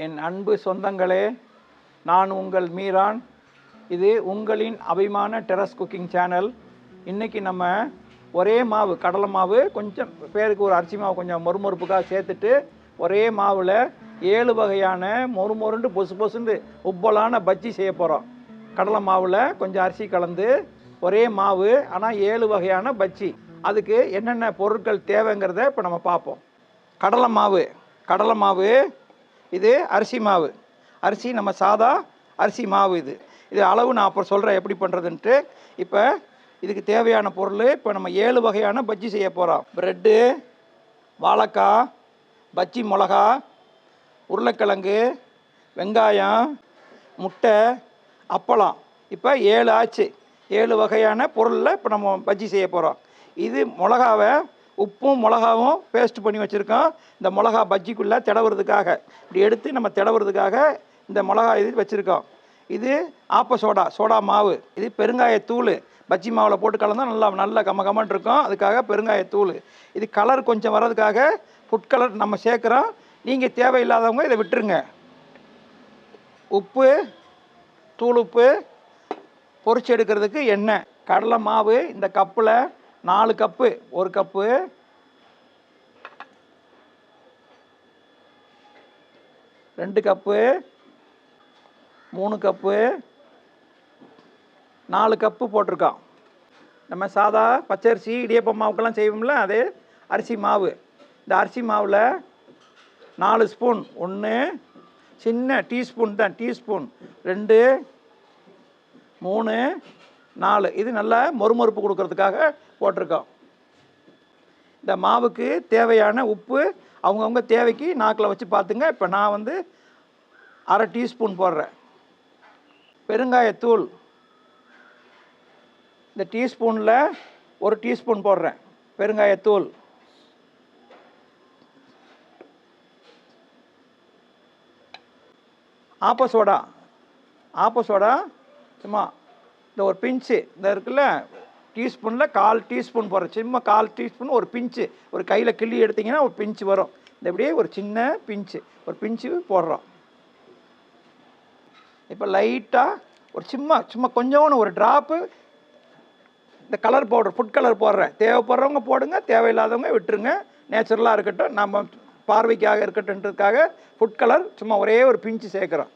என் அன்பு சொந்தங்களே, நான் உங்கள் மீரான். இது உங்களின் அபிமான டெரஸ் குக்கிங் சேனல். இன்றைக்கி நம்ம ஒரே மாவு, கடலை மாவு, கொஞ்சம் பேருக்கு ஒரு அரிசி மாவு கொஞ்சம் மொறுமொறுப்புக்காக சேர்த்துட்டு ஒரே மாவில் 7 வகையான மொறுமொருண்டு பொசு பொசுண்டு உப்பலான பஜ்ஜி செய்ய போகிறோம். கடலை மாவில் கொஞ்சம் அரிசி கலந்து ஒரே மாவு, ஆனால் 7 வகையான பஜ்ஜி. அதுக்கு என்னென்ன பொருட்கள் தேவைங்கிறத இப்போ நம்ம பார்ப்போம். கடலை மாவு, இது அரிசி மாவு. அரிசி நம்ம சாதா அரிசி மாவு. இது அளவு நான் அப்புறம் சொல்கிறேன் எப்படி பண்ணுறதுன்ட்டு. இப்போ இதுக்கு தேவையான பொருள், இப்போ நம்ம 7 வகையான பஜ்ஜி செய்ய போகிறோம். ப்ரெட்டு, வாழைக்காய், பஜ்ஜி மிளகா, உருளைக்கிழங்கு, வெங்காயம், முட்டை, அப்பளம். இப்போ 7 ஆச்சு. 7 வகையான பொருளில் இப்போ நம்ம பஜ்ஜி செய்ய போகிறோம். இது மிளகாவை உப்பும் மிளகாவும் பேஸ்ட் பண்ணி வச்சுருக்கோம். இந்த மிளகா பஜ்ஜிக்குள்ளே திடவுறதுக்காக, இப்படி எடுத்து நம்ம திடவுறதுக்காக இந்த மிளகா இது வச்சுருக்கோம். இது சோடா மாவு. இது பெருங்காயத்தூள். பஜ்ஜி மாவில் போட்டு கலந்தால் நல்லா கமன்னு இருக்கும். அதுக்காக பெருங்காயத்தூள். இது கலர் கொஞ்சம் வர்றதுக்காக ஃபுட் கலர் நம்ம சேர்க்குறோம். நீங்கள் தேவையில்லாதவங்க இதை விட்டுருங்க. உப்பு, தூள் உப்பு, பொரிச்சு எடுக்கிறதுக்கு எண்ணெய். கடலை மாவு இந்த கப்பில் 4 cup. 1 cup, 2 cup, 3 cup, 4 cup போட்டிருக்கோம். நம்ம சாதா பச்சரிசி இடியப்ப மாவுக்கெல்லாம் செய்வோம்ல, அது அரிசி மாவு. இந்த அரிசி மாவில் 4 ஸ்பூன், 1 சின்ன டீஸ்பூன் தான், டீஸ்பூன் 2, 3, 4. இது நல்லா மொறுமொறுப்பு கொடுக்கறதுக்காக போட்டிருக்கோம். இந்த மாவுக்கு தேவையான உப்பு அவங்கவுங்க தேவைக்கு நாக்கில் வச்சு பார்த்துங்க. இப்போ நான் வந்து 1/2 டீஸ்பூன் போடுறேன். பெருங்காயத்தூள் இந்த டீஸ்பூனில் 1 டீஸ்பூன் போடுறேன். பெருங்காயத்தூள். ஆப்ப சோடா சும்மா இந்த ஒரு பிஞ்சு இந்த இருக்குல்ல, டீஸ்பூனில் 1/4 டீஸ்பூன் போடுறேன். சும்மா 1/4 டீஸ்பூன், ஒரு பிஞ்சு, ஒரு கையில் கிள்ளி எடுத்திங்கன்னா ஒரு பிஞ்சு வரும். இந்த இப்படியே ஒரு சின்ன பிஞ்சு, ஒரு பிஞ்சு போடுறோம். இப்போ லைட்டாக ஒரு சும்மா கொஞ்சோன்னு ஒரு ட்ராப்பு இந்த கலர் பவுடர், ஃபுட் கலர் போடுறேன். தேவைப்படுறவங்க போடுங்க, தேவையில்லாதவங்க விட்டுருங்க. நேச்சுரலாக இருக்கட்டும், நம்ம பார்வைக்காக இருக்கட்டும்ன்றதுக்காக ஃபுட் கலர் சும்மா ஒரே ஒரு பிஞ்சு சேர்க்குறோம்.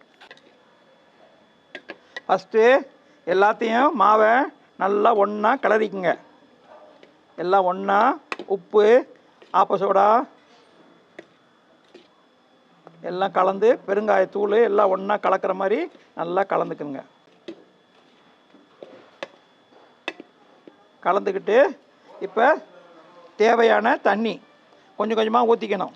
ஃபஸ்ட்டு எல்லாத்தையும் மாவை நல்லா ஒன்றா கிளறிக்குங்க. எல்லாம் ஒன்றா உப்பு, ஆப்பசோடா எல்லாம் கலந்து, பெருங்காயத்தூள் எல்லாம் ஒன்றா கலக்கிற மாதிரி நல்லா கலந்துக்குங்க. கலந்துக்கிட்டு இப்போ தேவையான தண்ணி கொஞ்சம் கொஞ்சமாக ஊற்றிக்கணும்.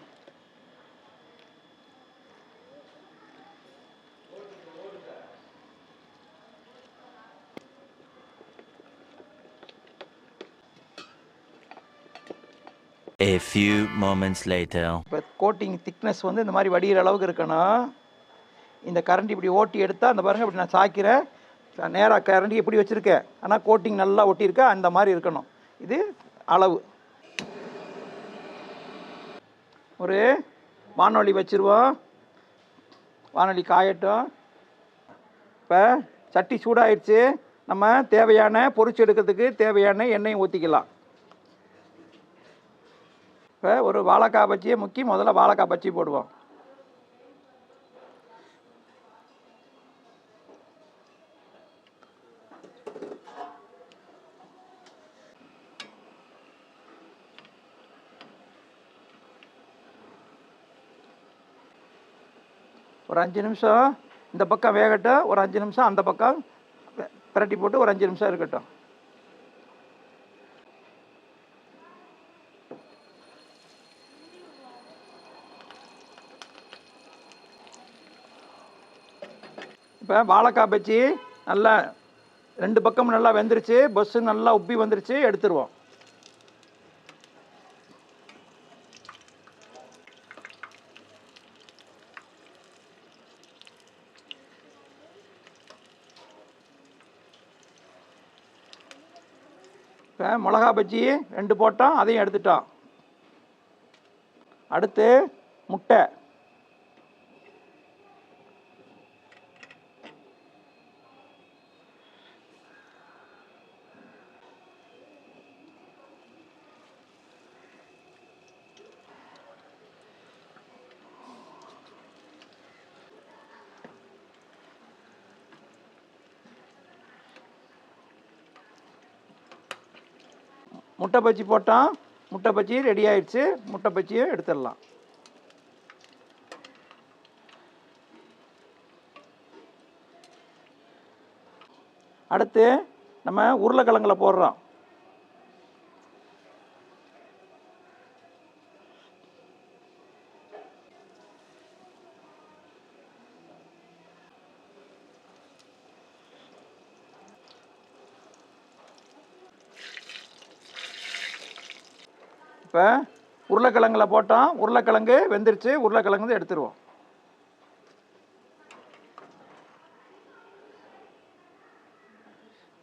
A few moments later. இப்போ கோட்டிங் திக்னஸ் வந்து இந்த மாதிரி வடிகிற அளவுக்கு இருக்கணும். இந்த கரண்டி இப்படி ஓட்டி எடுத்தால், அந்த பாருங்கள் இப்படி நான் சாய்க்கிறேன், நேராக கரண்டி எப்படி வச்சுருக்கேன், ஆனால் கோட்டிங் நல்லா ஒட்டியிருக்க அந்த மாதிரி இருக்கணும். இது அளவு. ஒரு வானொலி வச்சுருவோம். வானொலி காயட்டும். இப்போ சட்டி சூடாயிடுச்சு. நம்ம தேவையான பொரிச்சு எடுக்கிறதுக்கு தேவையான எண்ணெயை ஊற்றிக்கலாம். இப்போ ஒரு வாழைக்காய் பஜ்ஜியை முக்கி முதல்ல வாழைக்காய் பஜ்ஜி போடுவோம். ஒரு 5 நிமிஷம் இந்த பக்கம் வேகட்டும், ஒரு 5 நிமிஷம் அந்த பக்கம் பிரட்டி போட்டு ஒரு 5 நிமிஷம் இருக்கட்டும். இப்போ வாழைக்காய் பஜ்ஜி நல்லா 2 பக்கமும் நல்லா வெந்துருச்சு. பஸ்ஸு நல்லா உப்பி வந்துருச்சு. எடுத்துருவோம். இப்போ மிளகா பஜ்ஜி 2 போட்டோம், அதையும் எடுத்துட்டோம். அடுத்து முட்டை. முட்டை பஜ்ஜி போட்டோம். முட்டை பஜ்ஜி ரெடி ஆயிடுச்சு. முட்டை பஜ்ஜியை எடுத்துடலாம். அடுத்து நம்ம உருளைக்கிழங்குல போடுறோம். இப்போ உருளைக்கிழங்குல போட்டோம். உருளைக்கிழங்கு வெந்துருச்சு. உருளைக்கிழங்கு எடுத்துருவோம்.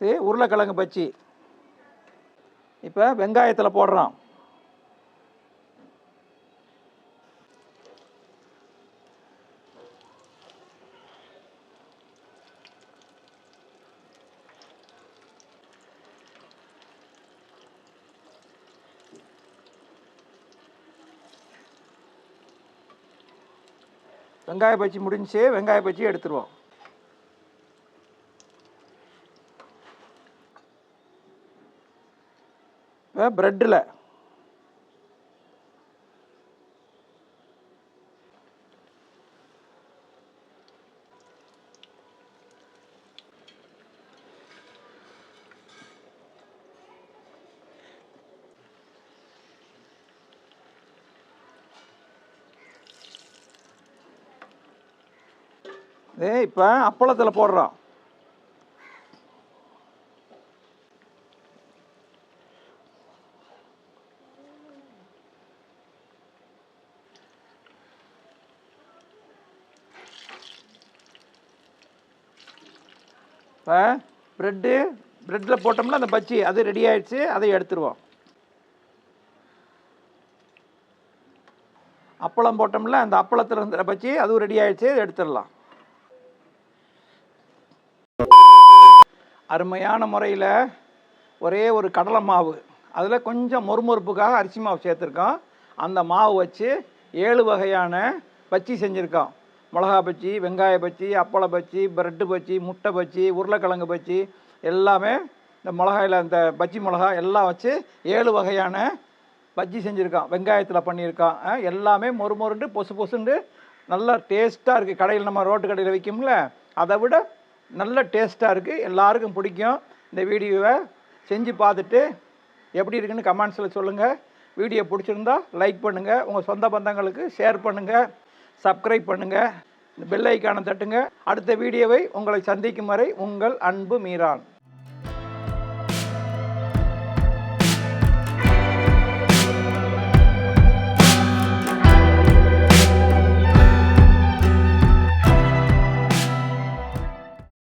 இது உருளைக்கிழங்கு பஜ்ஜி. இப்போ வெங்காயத்தில் போடுறோம். வெங்காய பஜ்ஜி முடிஞ்சு. வெங்காய பஜ்ஜி எடுத்துருவோம். இப்போ ப்ரெட்டில் இப்போ அப்பளத்தில் போடுறோம். இப்போ ப்ரெட்டில் போட்டோம்னா அந்த பஜ்ஜி அது ரெடி ஆயிடுச்சு. அதை எடுத்துருவோம். அப்பளம் போட்டோம்ல, அந்த அப்பளத்தில் இருந்த பஜ்ஜி அதுவும் ரெடி ஆயிடுச்சு. எடுத்துடலாம். அருமையான முறையில் ஒரே ஒரு கடலை மாவு, அதில் கொஞ்சம் மொறுமொறுப்புக்காக அரிசி மாவு சேர்த்துருக்கோம். அந்த மாவு வச்சு 7 வகையான பஜ்ஜி செஞ்சுருக்கோம். மிளகா பஜ்ஜி, வெங்காய பஜ்ஜி, அப்பள பஜ்ஜி, ப்ரெட்டு பஜ்ஜி, முட்டை பஜ்ஜி, உருளைக்கிழங்கு பஜ்ஜி எல்லாமே இந்த மிளகாயில் இந்த பஜ்ஜி மிளகா எல்லாம் வச்சு 7 வகையான பஜ்ஜி செஞ்சுருக்கோம். வெங்காயத்தில் பண்ணியிருக்கோம். எல்லாமே மொறுமொருண்டு பொசு பொசுண்டு நல்லா டேஸ்ட்டாக இருக்குது. கடையில் நம்ம ரோட்டு கடையில் விற்கும்ல, அதை விட நல்ல டேஸ்ட்டாக இருக்குது. எல்லாருக்கும் பிடிக்கும். இந்த வீடியோவை செஞ்சு பார்த்துட்டு எப்படி இருக்குன்னு கமெண்ட்ஸில் சொல்லுங்கள். வீடியோ பிடிச்சிருந்தா லைக் பண்ணுங்கள். உங்கள் சொந்த பந்தங்களுக்கு ஷேர் பண்ணுங்கள். சப்ஸ்கிரைப் பண்ணுங்கள். இந்த பெல் ஐக்கானை தட்டுங்க. அடுத்த வீடியோவை உங்களை சந்திக்கும் வரை உங்கள் அன்பு மீரான்.